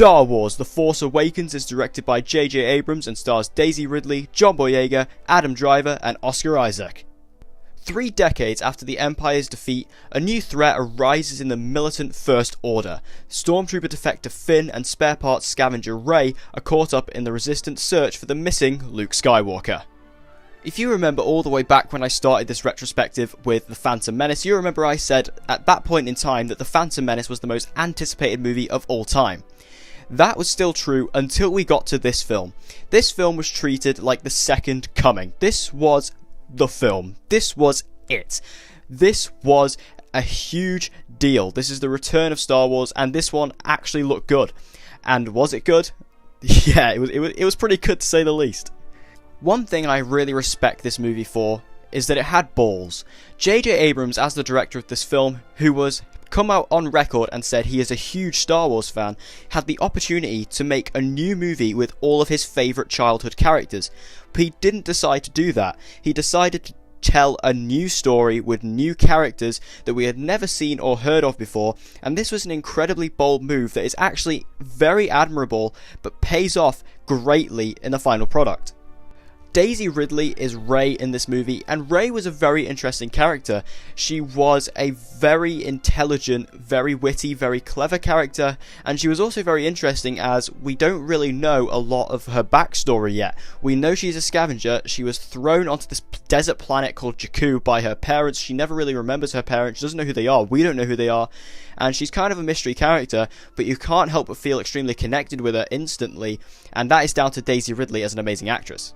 Star Wars The Force Awakens is directed by J.J. Abrams and stars Daisy Ridley, John Boyega, Adam Driver, and Oscar Isaac. 3 decades after the Empire's defeat, a new threat arises in the militant First Order. Stormtrooper defector Finn and spare parts scavenger Rey are caught up in the Resistance search for the missing Luke Skywalker. If you remember all the way back when I started this retrospective with The Phantom Menace, you remember I said at that point in time that The Phantom Menace was the most anticipated movie of all time. That was still true until we got to this film. This film was treated like the second coming. This was the film. This was it. This was a huge deal. This is the return of Star Wars, and this one actually looked good. And was it good? Yeah, it was pretty good to say the least. One thing I really respect this movie for is that it had balls. J.J. Abrams, as the director of this film, who was come out on record and said he is a huge Star Wars fan, had the opportunity to make a new movie with all of his favourite childhood characters. But he didn't decide to do that. He decided to tell a new story with new characters that we had never seen or heard of before, and this was an incredibly bold move that is actually very admirable but pays off greatly in the final product. Daisy Ridley is Rey in this movie, and Rey was a very interesting character. She was a very intelligent, very witty, very clever character, and she was also very interesting as we don't really know a lot of her backstory yet. We know she's a scavenger. She was thrown onto this desert planet called Jakku by her parents. She never really remembers her parents. She doesn't know who they are. We don't know who they are. And she's kind of a mystery character, but you can't help but feel extremely connected with her instantly, and that is down to Daisy Ridley as an amazing actress.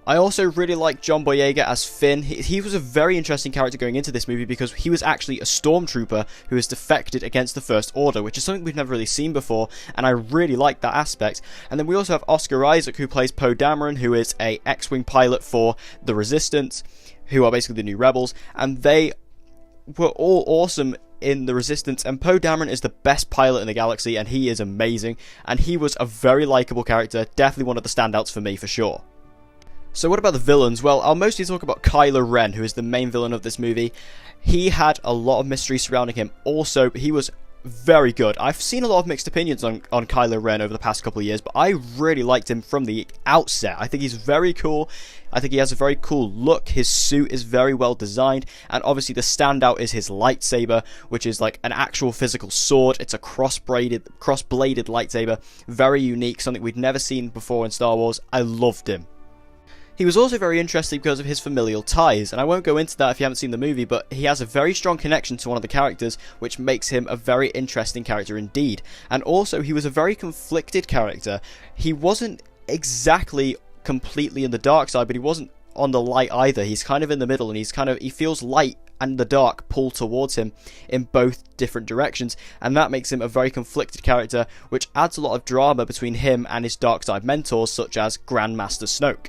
I also really like John Boyega as Finn. He was a very interesting character going into this movie because he was actually a stormtrooper who has defected against the First Order, which is something we've never really seen before, and I really like that aspect. And then we also have Oscar Isaac, who plays Poe Dameron, who is a X-Wing pilot for the Resistance, who are basically the new rebels, and they were all awesome in the Resistance, and Poe Dameron is the best pilot in the galaxy, and he is amazing, and he was a very likeable character, definitely one of the standouts for me for sure. So what about the villains? Well, I'll mostly talk about Kylo Ren, who is the main villain of this movie. He had a lot of mystery surrounding him. Also, he was very good. I've seen a lot of mixed opinions on Kylo Ren over the past couple of years, but I really liked him from the outset. I think he's very cool. I think he has a very cool look. His suit is very well designed, and obviously the standout is his lightsaber, which is like an actual physical sword. It's a cross-bladed lightsaber. Very unique, something we'd never seen before in Star Wars. I loved him. He was also very interesting because of his familial ties, and I won't go into that if you haven't seen the movie, but he has a very strong connection to one of the characters, which makes him a very interesting character indeed. And also, he was a very conflicted character. He wasn't exactly completely in the dark side, but he wasn't on the light either. He's kind of in the middle, and he feels light and the dark pull towards him in both different directions, and that makes him a very conflicted character, which adds a lot of drama between him and his dark side mentors, such as Grandmaster Snoke.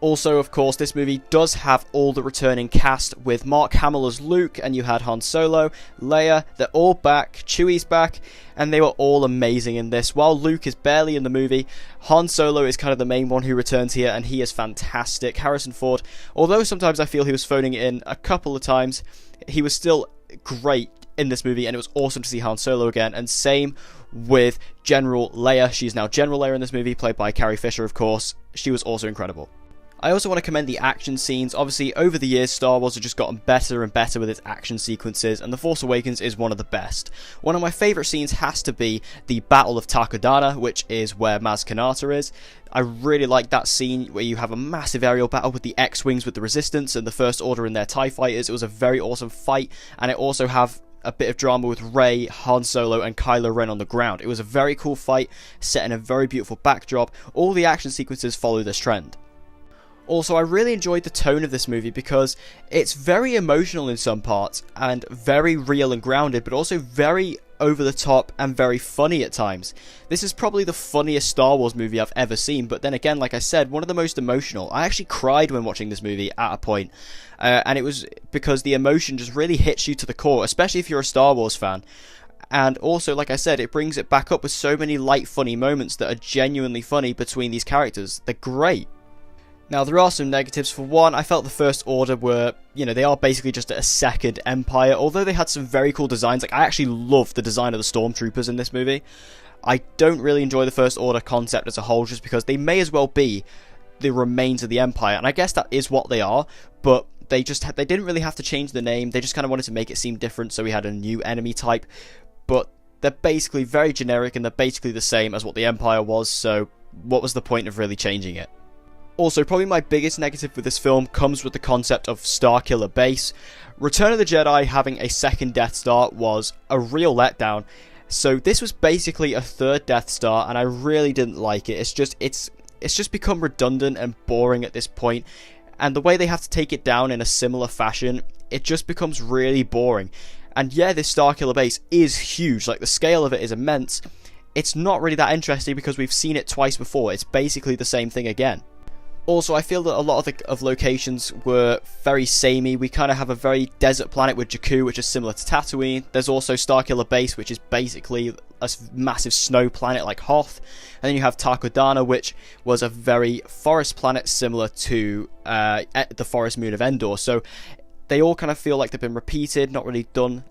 Also, of course, this movie does have all the returning cast with Mark Hamill as Luke, and you had Han Solo, Leia, they're all back, Chewie's back, and they were all amazing in this. While Luke is barely in the movie, Han Solo is kind of the main one who returns here, and he is fantastic. Harrison Ford, although sometimes I feel he was phoning it in a couple of times, he was still great in this movie, and it was awesome to see Han Solo again. And same with General Leia. She's now General Leia in this movie, played by Carrie Fisher, of course. She was also incredible. I also want to commend the action scenes. Obviously, over the years, Star Wars has just gotten better and better with its action sequences, and The Force Awakens is one of the best. One of my favourite scenes has to be the Battle of Takodana, which is where Maz Kanata is. I really like that scene where you have a massive aerial battle with the X-Wings with the Resistance and the First Order and their TIE fighters. It was a very awesome fight, and it also have a bit of drama with Rey, Han Solo, and Kylo Ren on the ground. It was a very cool fight, set in a very beautiful backdrop. All the action sequences follow this trend. Also, I really enjoyed the tone of this movie because it's very emotional in some parts and very real and grounded, but also very over the top and very funny at times. This is probably the funniest Star Wars movie I've ever seen, but then again, like I said, one of the most emotional. I actually cried when watching this movie at a point, and it was because the emotion just really hits you to the core, especially if you're a Star Wars fan. And also, like I said, it brings it back up with so many light, funny moments that are genuinely funny between these characters. They're great. Now, there are some negatives. For one, I felt the First Order were, they are basically just a second empire, although they had some very cool designs. Like, I actually love the design of the Stormtroopers in this movie. I don't really enjoy the First Order concept as a whole, just because they may as well be the remains of the Empire, and I guess that is what they are, but they didn't really have to change the name. They just kind of wanted to make it seem different, so we had a new enemy type, but they're basically very generic, and they're basically the same as what the Empire was, so what was the point of really changing it? Also, probably my biggest negative with this film comes with the concept of Starkiller Base. Return of the Jedi having a second Death Star was a real letdown. So this was basically a third Death Star, and I really didn't like it. It's just become redundant and boring at this point, and the way they have to take it down in a similar fashion, it just becomes really boring. And yeah, this Starkiller Base is huge, like the scale of it is immense. It's not really that interesting because we've seen it twice before. It's basically the same thing again. Also, I feel that a lot of locations were very samey. We kind of have a very desert planet with Jakku, which is similar to Tatooine. There's also Starkiller Base, which is basically a massive snow planet like Hoth. And then you have Takodana, which was a very forest planet similar to the forest moon of Endor. So they all kind of feel like they've been repeated, not really done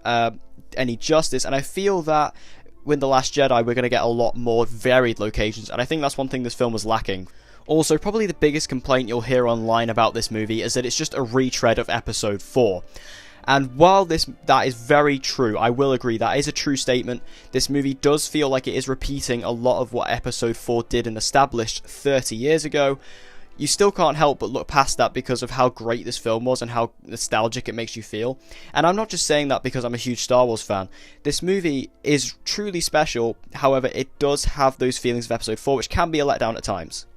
any justice. And I feel that with The Last Jedi, we're going to get a lot more varied locations. And I think that's one thing this film was lacking. Also, probably the biggest complaint you'll hear online about this movie is that it's just a retread of Episode 4. And while that is very true, I will agree, that is a true statement. This movie does feel like it is repeating a lot of what Episode 4 did and established 30 years ago. You still can't help but look past that because of how great this film was and how nostalgic it makes you feel. And I'm not just saying that because I'm a huge Star Wars fan. This movie is truly special, however, it does have those feelings of Episode 4, which can be a letdown at times.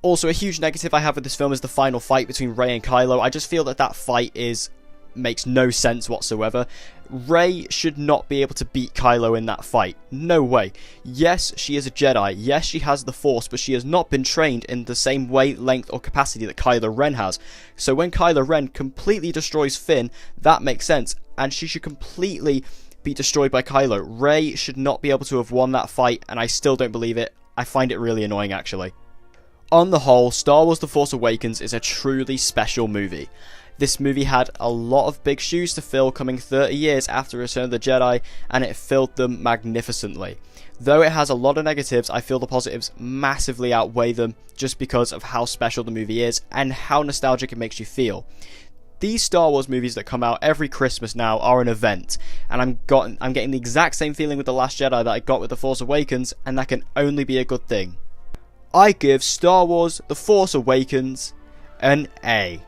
Also, a huge negative I have with this film is the final fight between Rey and Kylo. I just feel that fight makes no sense whatsoever. Rey should not be able to beat Kylo in that fight. No way. Yes, she is a Jedi. Yes, she has the Force, but she has not been trained in the same way, length, or capacity that Kylo Ren has. So when Kylo Ren completely destroys Finn, that makes sense, and she should completely be destroyed by Kylo. Rey should not be able to have won that fight, and I still don't believe it. I find it really annoying, actually. On the whole, Star Wars The Force Awakens is a truly special movie. This movie had a lot of big shoes to fill coming 30 years after Return of the Jedi, and it filled them magnificently. Though it has a lot of negatives, I feel the positives massively outweigh them just because of how special the movie is and how nostalgic it makes you feel. These Star Wars movies that come out every Christmas now are an event, and I'm getting the exact same feeling with The Last Jedi that I got with The Force Awakens, and that can only be a good thing. I give Star Wars The Force Awakens an A.